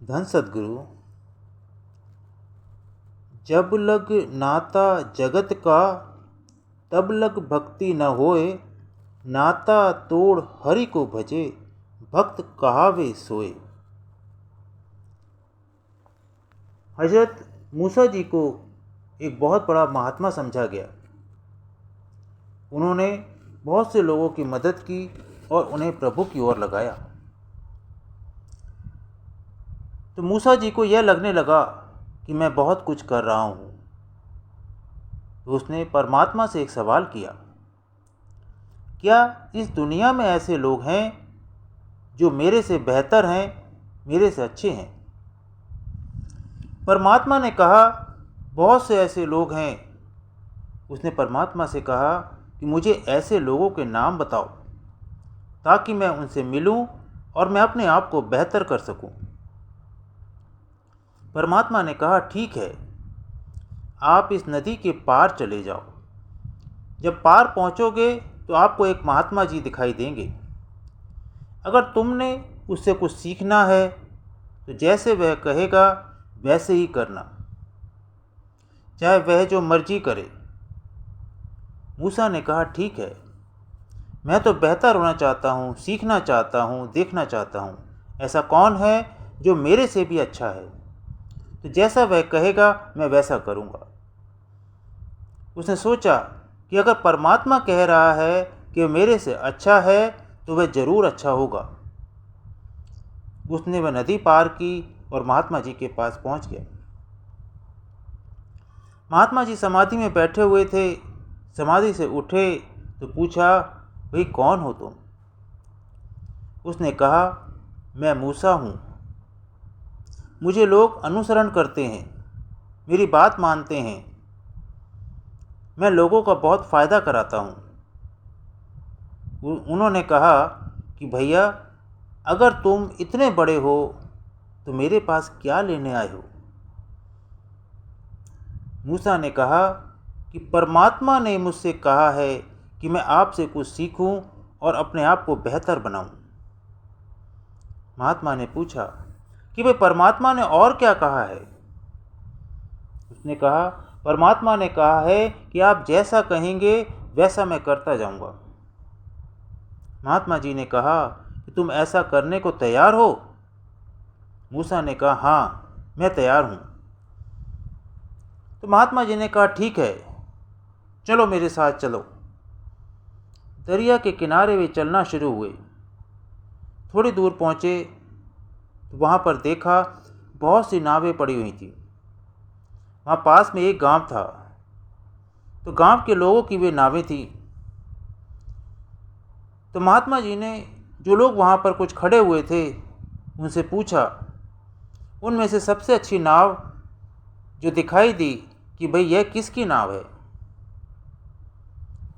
धन सद्गुरु। जब लग नाता जगत का, तब लग भक्ति न होए। नाता तोड़ हरि को भजे, भक्त कहावे सोए। हजरत मूसा जी को एक बहुत बड़ा महात्मा समझा गया। उन्होंने बहुत से लोगों की मदद की और उन्हें प्रभु की ओर लगाया। तो मूसा जी को यह लगने लगा कि मैं बहुत कुछ कर रहा हूँ। तो उसने परमात्मा से एक सवाल किया, क्या इस दुनिया में ऐसे लोग हैं जो मेरे से बेहतर हैं, मेरे से अच्छे हैं? परमात्मा ने कहा, बहुत से ऐसे लोग हैं। उसने परमात्मा से कहा कि मुझे ऐसे लोगों के नाम बताओ ताकि मैं उनसे मिलूं और मैं अपने आप को बेहतर कर सकूं। परमात्मा ने कहा, ठीक है, आप इस नदी के पार चले जाओ। जब पार पहुंचोगे तो आपको एक महात्मा जी दिखाई देंगे। अगर तुमने उससे कुछ सीखना है तो जैसे वह कहेगा वैसे ही करना, चाहे वह जो मर्जी करे। मूसा ने कहा, ठीक है, मैं तो बेहतर होना चाहता हूँ, सीखना चाहता हूँ, देखना चाहता हूँ। ऐसा कौन है जो मेरे से भी अच्छा है? तो जैसा वह कहेगा मैं वैसा करूँगा। उसने सोचा कि अगर परमात्मा कह रहा है कि वह मेरे से अच्छा है तो वह ज़रूर अच्छा होगा। उसने वह नदी पार की और महात्मा जी के पास पहुंच गया। महात्मा जी समाधि में बैठे हुए थे। समाधि से उठे तो पूछा, भाई कौन हो तुम? उसने कहा, मैं मूसा हूँ। मुझे लोग अनुसरण करते हैं, मेरी बात मानते हैं। मैं लोगों का बहुत फ़ायदा कराता हूँ। उन्होंने कहा कि भैया, अगर तुम इतने बड़े हो तो मेरे पास क्या लेने आए हो? मूसा ने कहा कि परमात्मा ने मुझसे कहा है कि मैं आपसे कुछ सीखूं और अपने आप को बेहतर बनाऊं। महात्मा ने पूछा कि भाई परमात्मा ने और क्या कहा है? उसने कहा, परमात्मा ने कहा है कि आप जैसा कहेंगे वैसा मैं करता जाऊंगा। महात्मा जी ने कहा कि तुम ऐसा करने को तैयार हो? मूसा ने कहा, हाँ, मैं तैयार हूँ। तो महात्मा जी ने कहा, ठीक है, चलो मेरे साथ चलो। दरिया के किनारे वे चलना शुरू हुए। थोड़ी दूर पहुँचे तो वहाँ पर देखा बहुत सी नावें पड़ी हुई थी। वहाँ पास में एक गांव था। तो गांव के लोगों की वे नावें थी। तो महात्मा जी ने जो लोग वहाँ पर कुछ खड़े हुए थे उनसे पूछा, उनमें से सबसे अच्छी नाव जो दिखाई दी कि भाई यह किसकी नाव है?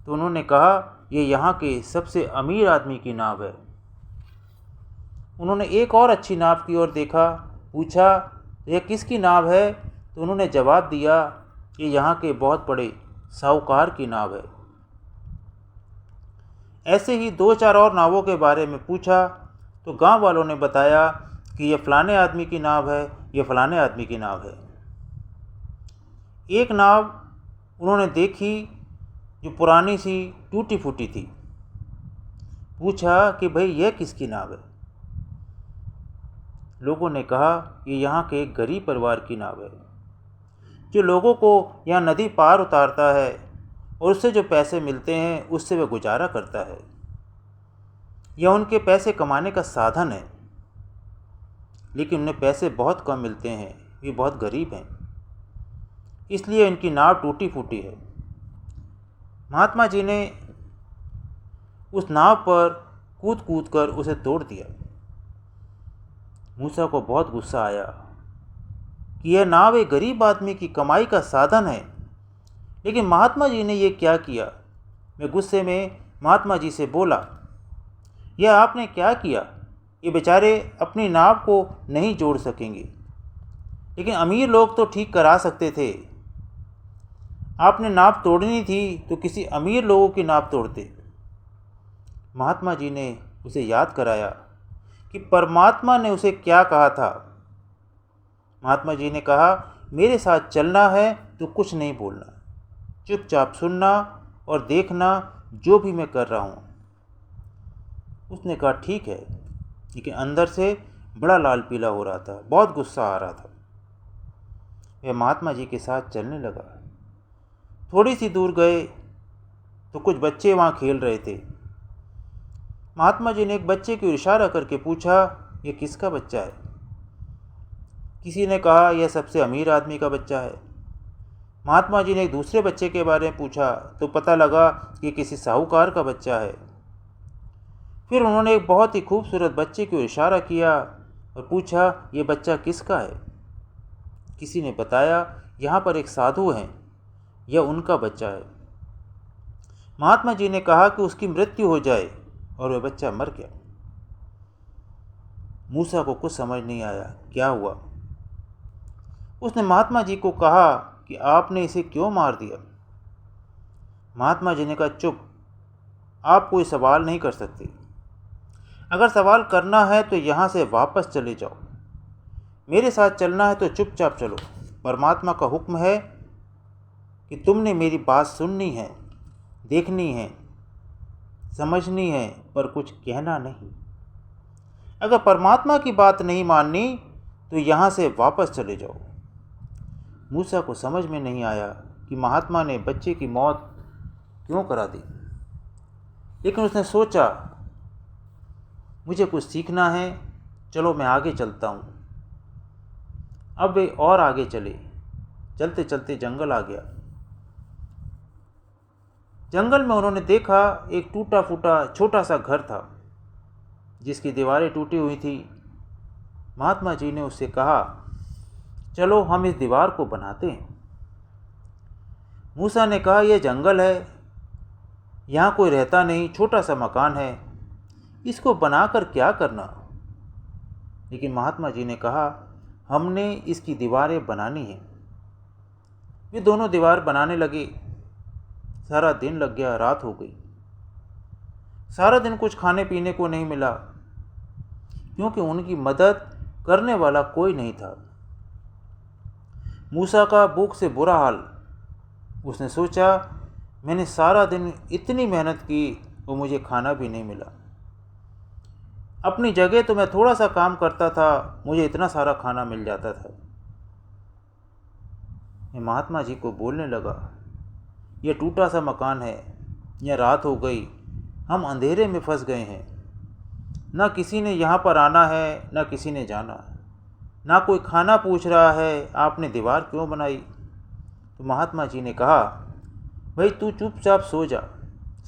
तो उन्होंने कहा, यह यहाँ के सबसे अमीर आदमी की नाव है। उन्होंने एक और अच्छी नाव की ओर देखा, पूछा, यह किसकी नाव है? तो उन्होंने जवाब दिया, ये यहाँ के बहुत बड़े साहूकार की नाव है। ऐसे ही दो चार और नावों के बारे में पूछा तो गांव वालों ने बताया कि यह फलाने आदमी की नाव है, यह फलाने आदमी की नाव है। एक नाव उन्होंने देखी जो पुरानी सी टूटी फूटी थी। पूछा कि भाई यह किसकी नाव है? लोगों ने कहा, ये यहाँ के एक गरीब परिवार की नाव है जो लोगों को यहाँ नदी पार उतारता है और उससे जो पैसे मिलते हैं उससे वह गुजारा करता है। यह उनके पैसे कमाने का साधन है, लेकिन उन्हें पैसे बहुत कम मिलते हैं, ये बहुत गरीब हैं, इसलिए इनकी नाव टूटी फूटी है। महात्मा जी ने उस नाव पर कूद कूद कर उसे तोड़ दिया। मूसा को बहुत गुस्सा आया कि यह नाव एक गरीब आदमी की कमाई का साधन है, लेकिन महात्मा जी ने यह क्या किया? मैं गुस्से में महात्मा जी से बोला, यह आपने क्या किया? ये बेचारे अपनी नाव को नहीं जोड़ सकेंगे, लेकिन अमीर लोग तो ठीक करा सकते थे। आपने नाव तोड़नी थी तो किसी अमीर लोगों की नाव तोड़ते। महात्मा जी ने उसे याद कराया कि परमात्मा ने उसे क्या कहा था महात्मा जी ने कहा, मेरे साथ चलना है तो कुछ नहीं बोलना, चुपचाप सुनना और देखना जो भी मैं कर रहा हूँ। उसने कहा ठीक है, लेकिन अंदर से बड़ा लाल पीला हो रहा था, बहुत गुस्सा आ रहा था। वह महात्मा जी के साथ चलने लगा। थोड़ी सी दूर गए तो कुछ बच्चे वहाँ खेल रहे थे। महात्मा जी ने एक बच्चे को इशारा करके पूछा, ये किसका बच्चा है? किसी ने कहा, यह सबसे अमीर आदमी का बच्चा है। महात्मा जी ने एक दूसरे बच्चे के बारे में पूछा तो पता लगा कि किसी साहूकार का बच्चा है। फिर उन्होंने एक बहुत ही खूबसूरत बच्चे को इशारा किया और पूछा, ये बच्चा किसका है? किसी ने बताया, यहाँ पर एक साधु हैं, यह उनका बच्चा है। महात्मा जी ने कहा कि उसकी मृत्यु हो जाए, और वह बच्चा मर गया। मूसा को कुछ समझ नहीं आया क्या हुआ। उसने महात्मा जी को कहा कि आपने इसे क्यों मार दिया? महात्मा जी ने कहा, चुप, आप कोई सवाल नहीं कर सकते। अगर सवाल करना है तो यहाँ से वापस चले जाओ। मेरे साथ चलना है तो चुपचाप चलो। परमात्मा का हुक्म है कि तुमने मेरी बात सुननी है, देखनी है, समझनी है, पर कुछ कहना नहीं। अगर परमात्मा की बात नहीं माननी तो यहाँ से वापस चले जाओ। मूसा को समझ में नहीं आया कि महात्मा ने बच्चे की मौत क्यों करा दी, लेकिन उसने सोचा, मुझे कुछ सीखना है, चलो मैं आगे चलता हूँ। अब वे और आगे चले। चलते चलते जंगल आ गया। जंगल में उन्होंने देखा एक टूटा फूटा छोटा सा घर था जिसकी दीवारें टूटी हुई थी। महात्मा जी ने उससे कहा, चलो हम इस दीवार को बनाते हैं। मूसा ने कहा, यह जंगल है, यहाँ कोई रहता नहीं, छोटा सा मकान है, इसको बनाकर क्या करना? लेकिन महात्मा जी ने कहा, हमने इसकी दीवारें बनानी है। वे दोनों दीवार बनाने लगे। सारा दिन लग गया, रात हो गई। सारा दिन कुछ खाने पीने को नहीं मिला, क्योंकि उनकी मदद करने वाला कोई नहीं था। मूसा का भूख से बुरा हाल। उसने सोचा, मैंने सारा दिन इतनी मेहनत की और मुझे खाना भी नहीं मिला। अपनी जगह तो मैं थोड़ा सा काम करता था, मुझे इतना सारा खाना मिल जाता था। मैं महात्मा जी को बोलने लगा, यह टूटा सा मकान है, यह रात हो गई, हम अंधेरे में फंस गए हैं। ना किसी ने यहाँ पर आना है, ना किसी ने जाना, ना कोई खाना पूछ रहा है, आपने दीवार क्यों बनाई? तो महात्मा जी ने कहा, भाई तू चुपचाप सो जा,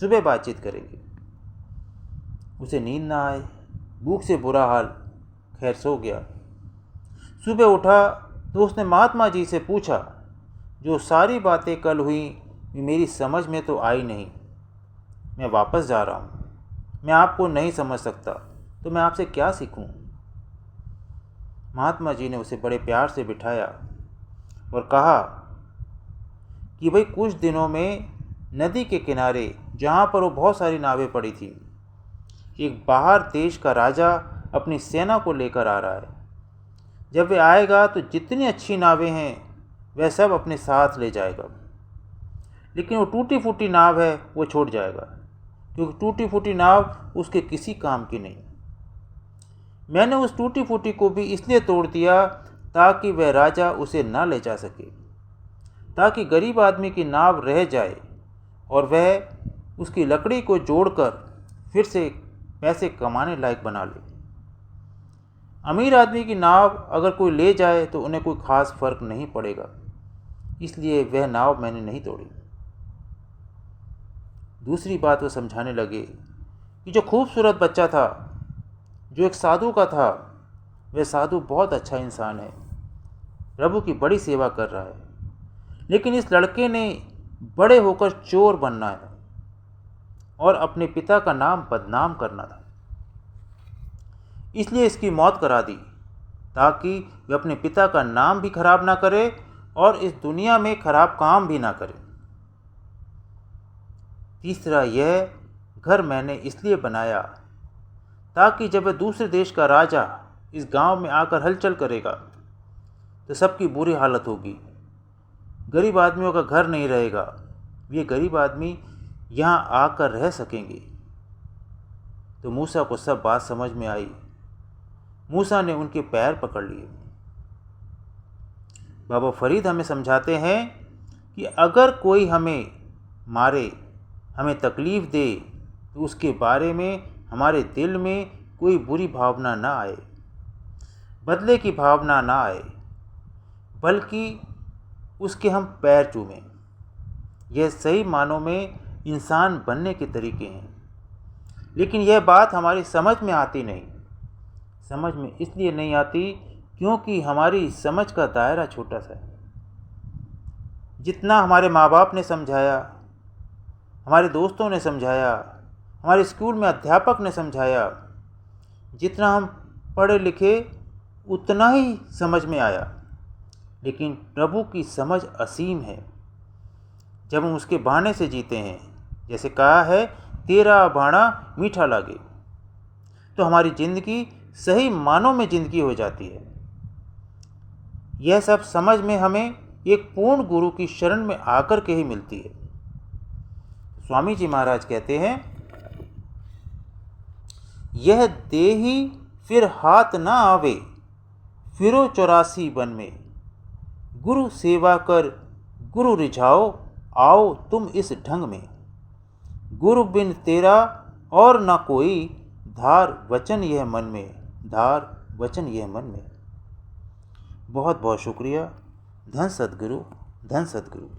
सुबह बातचीत करेंगे। उसे नींद ना आए, भूख से बुरा हाल, खैर सो गया। सुबह उठा तो उसने महात्मा जी से पूछा, जो सारी बातें कल हुई मेरी समझ में तो आई नहीं, मैं वापस जा रहा हूँ, मैं आपको नहीं समझ सकता, तो मैं आपसे क्या सीखूं? महात्मा जी ने उसे बड़े प्यार से बिठाया और कहा कि भाई कुछ दिनों में नदी के किनारे, जहाँ पर वो बहुत सारी नावें पड़ी थी, एक बाहर देश का राजा अपनी सेना को लेकर आ रहा है। जब वे आएगा तो जितनी अच्छी नावें हैं वह सब अपने साथ ले जाएगा, लेकिन वो टूटी फूटी नाव है वो छोड़ जाएगा, क्योंकि टूटी फूटी नाव उसके किसी काम की नहीं। मैंने उस टूटी फूटी को भी इसलिए तोड़ दिया ताकि वह राजा उसे ना ले जा सके, ताकि गरीब आदमी की नाव रह जाए और वह उसकी लकड़ी को जोड़कर फिर से पैसे कमाने लायक बना ले। अमीर आदमी की नाव अगर कोई ले जाए तो उन्हें कोई ख़ास फर्क नहीं पड़ेगा, इसलिए वह नाव मैंने नहीं तोड़ी। दूसरी बात वो समझाने लगे कि जो खूबसूरत बच्चा था, जो एक साधु का था, वह साधु बहुत अच्छा इंसान है, प्रभु की बड़ी सेवा कर रहा है, लेकिन इस लड़के ने बड़े होकर चोर बनना है और अपने पिता का नाम बदनाम करना था, इसलिए इसकी मौत करा दी, ताकि वह अपने पिता का नाम भी खराब ना करे और इस दुनिया में खराब काम भी ना करे। तीसरा, यह घर मैंने इसलिए बनाया ताकि जब वह दूसरे देश का राजा इस गांव में आकर हलचल करेगा तो सबकी बुरी हालत होगी। गरीब आदमियों का घर नहीं रहेगा, ये गरीब आदमी यहाँ आकर रह सकेंगे। तो मूसा को सब बात समझ में आई। मूसा ने उनके पैर पकड़ लिए। बाबा फरीद हमें समझाते हैं कि अगर कोई हमें मारे, हमें तकलीफ़ दे, तो उसके बारे में हमारे दिल में कोई बुरी भावना ना आए, बदले की भावना ना आए, बल्कि उसके हम पैर चूमें। यह सही मानों में इंसान बनने के तरीके हैं। लेकिन यह बात हमारी समझ में आती नहीं। समझ में इसलिए नहीं आती क्योंकि हमारी समझ का दायरा छोटा सा है। जितना हमारे माँ बाप ने समझाया, हमारे दोस्तों ने समझाया, हमारे स्कूल में अध्यापक ने समझाया, जितना हम पढ़े लिखे उतना ही समझ में आया। लेकिन प्रभु की समझ असीम है जब हम उसके बहाने से जीते हैं। जैसे कहा है, तेरा भाणा मीठा लागे, तो हमारी ज़िंदगी सही मानों में ज़िंदगी हो जाती है। यह सब समझ में हमें एक पूर्ण गुरु की शरण में आकर के ही मिलती है। स्वामी जी महाराज कहते हैं, यह देही फिर हाथ ना आवे, फिरो 84 वन में, गुरु सेवा कर गुरु रिझाओ, आओ तुम इस ढंग में, गुरु बिन तेरा और न कोई, धार वचन यह मन में, धार वचन यह मन में। बहुत बहुत शुक्रिया। धन सद्गुरु, धन सद्गुरु।